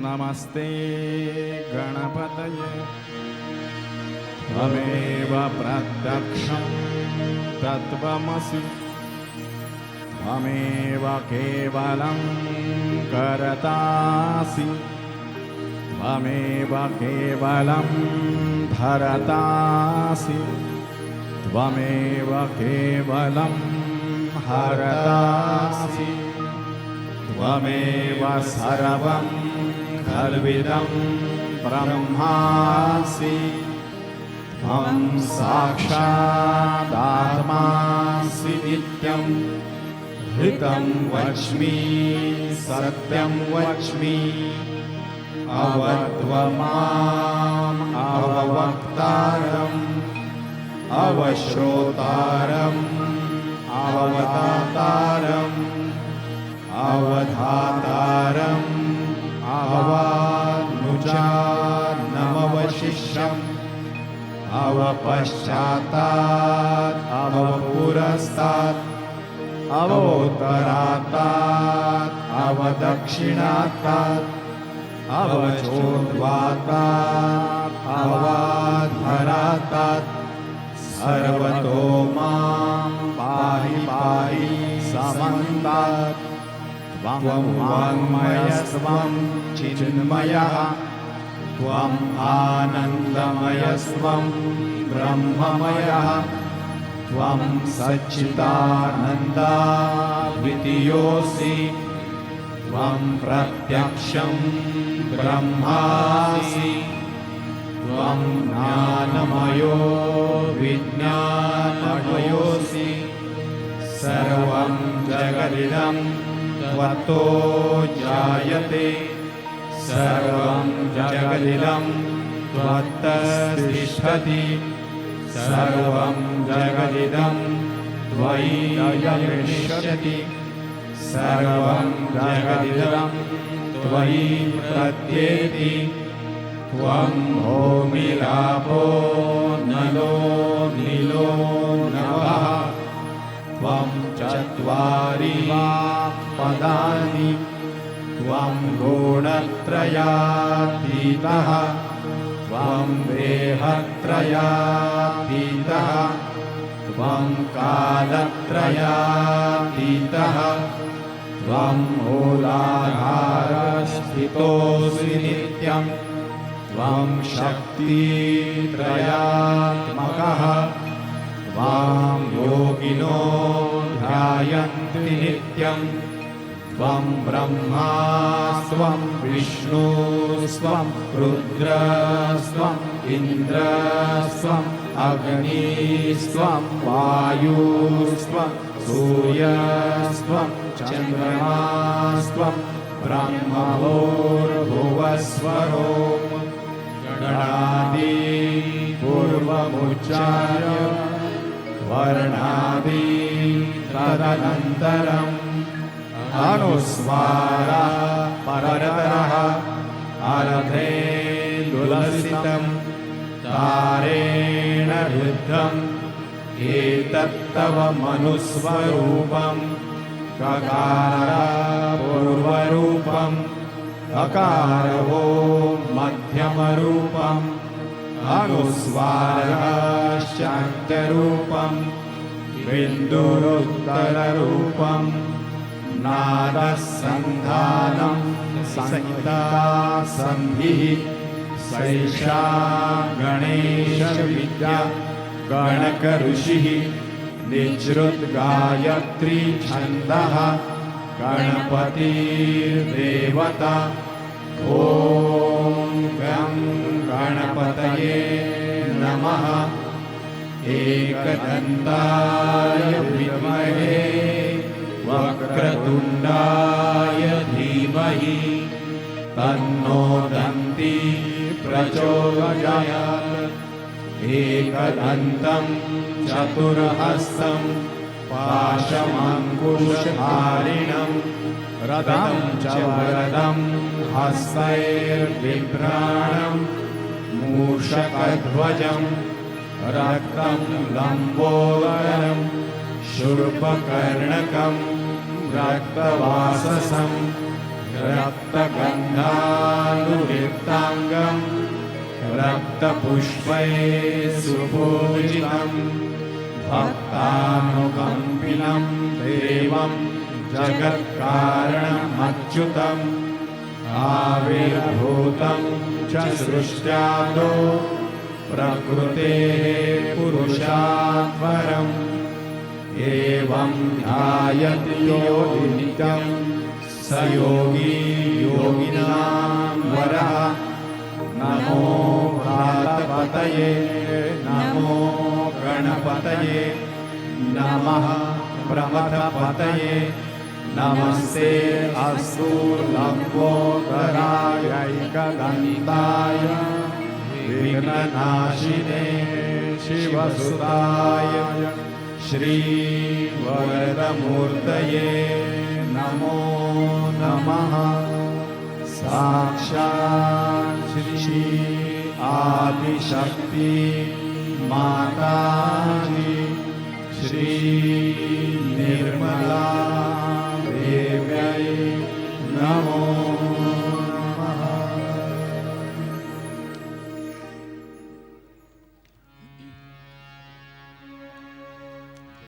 नमस्ते गणपतये त्वमेव प्रत्यक्षं तत्त्वमसि त्वमेव केवलं कर्तासि त्वमेव केवलं धरतासि त्वमेव केवलं हरतासि त्वमेव सर्वं खल्विदं ब्रह्मासि त्वं साक्षादात्मासि नित्यं हृतं वच्मि सत्यं वच्मि अवत्वमाम् अववक्तारम् अवश्रोतारम् अवतातारम् अवधातारम् अवानुजानमवशिष्यम् अवपश्चातात् अवपुरस्तात् अवोत्तरातात् अवदक्षिणातात् अवचोद्वातात् अवाधरातात् सर्वतो मां पाहि पाहि समन्तात् त्वं वाङ्मयस्त्वं चिन्मयः त्वम् आनन्दमयस्त्वं ब्रह्ममयः त्वं सच्चिदानन्दाद्वितीयोऽसि त्वं प्रत्यक्षं ब्रह्मासि त्वं ज्ञानमयो विज्ञानमयोऽसि सर्वं जगदिदं त्वत्तो जायते सर्वं जगदिदं त्वत्तस्तिष्ठति सर्वं जगदिदं त्वयि विनश्यति सर्वं जगदिदं त्वयि प्रत्येति त्वं भूमिरापो नलो नीलो नभः त्वं चत्वारि पदानि त्वं गुणत्रयातीतः त्वं देहत्रयातीतः त्वं कालत्रयातीतः त्वं मूलाधारस्थितोऽसि नित्यं त्वं शक्तित्रयात्मकः त्वां योगिनो ध्यायन्ति नित्यं त्वं ब्रह्मास्त्वं विष्णुस्त्वं रुद्रस्त्वम् इन्द्रस्त्वम् अग्निस्त्वं वायुस्त्वं सूर्यस्त्वं चन्द्रमास्त्वं ब्रह्मभूर्भुवस्वरो गणादि पूर्वमुच्चार्य वर्णादि तदनन्तरम् अनुस्वारा परतरः अर्धेन्दुलसितं तारेण रुद्धम् एतत्तव मनुस्वरूपं ककारपूर्वरूपम् अकारवो मध्यमरूपम् अनुस्वारः शान्त्यरूपम् बिन्दुरुत्तररूपम् नादः सन्धानं संहिता सन्धिः सैषा गणेशविद्या गणकऋषिः निजृद्गायत्री छन्दः गणपतिर्देवता ॐ गं गणपतये नमः एकदन्ताय विद्महे वक्रतुण्डाय धीमहि तन्नो दन्ती प्रचोदयात् एकदन्तं चतुर्हस्तं पाशमङ्कुशधारिणं रथं च वरदं हस्तैर्बिभ्राणं मूषकध्वजं रक्तं लम्बोदरं शूर्पकर्णकं रक्तवाससं रक्तगन्धानुलिप्ताङ्गं रक्तपुष्पै सुपूजितं भक्तानुकम्पिनं देवं जगत्कारणमच्युतम् आविर्भूतं च सृष्ट्यादो प्रकृतेः पुरुषात्परम् एवं ध्यायति यो नित्यं स योगी योगिनां वरः नमो व्रातपतये नमो गणपतये नमः प्रमथपतये नमस्ते अस्तु लम्बोदरायैकदन्ताय विघ्ननाशिने शिवसुताय श्रीवरदमूर्तये नमो नमः। साक्षात् श्री आदिशक्ति माताजी श्री निर्मला देव्यै नमो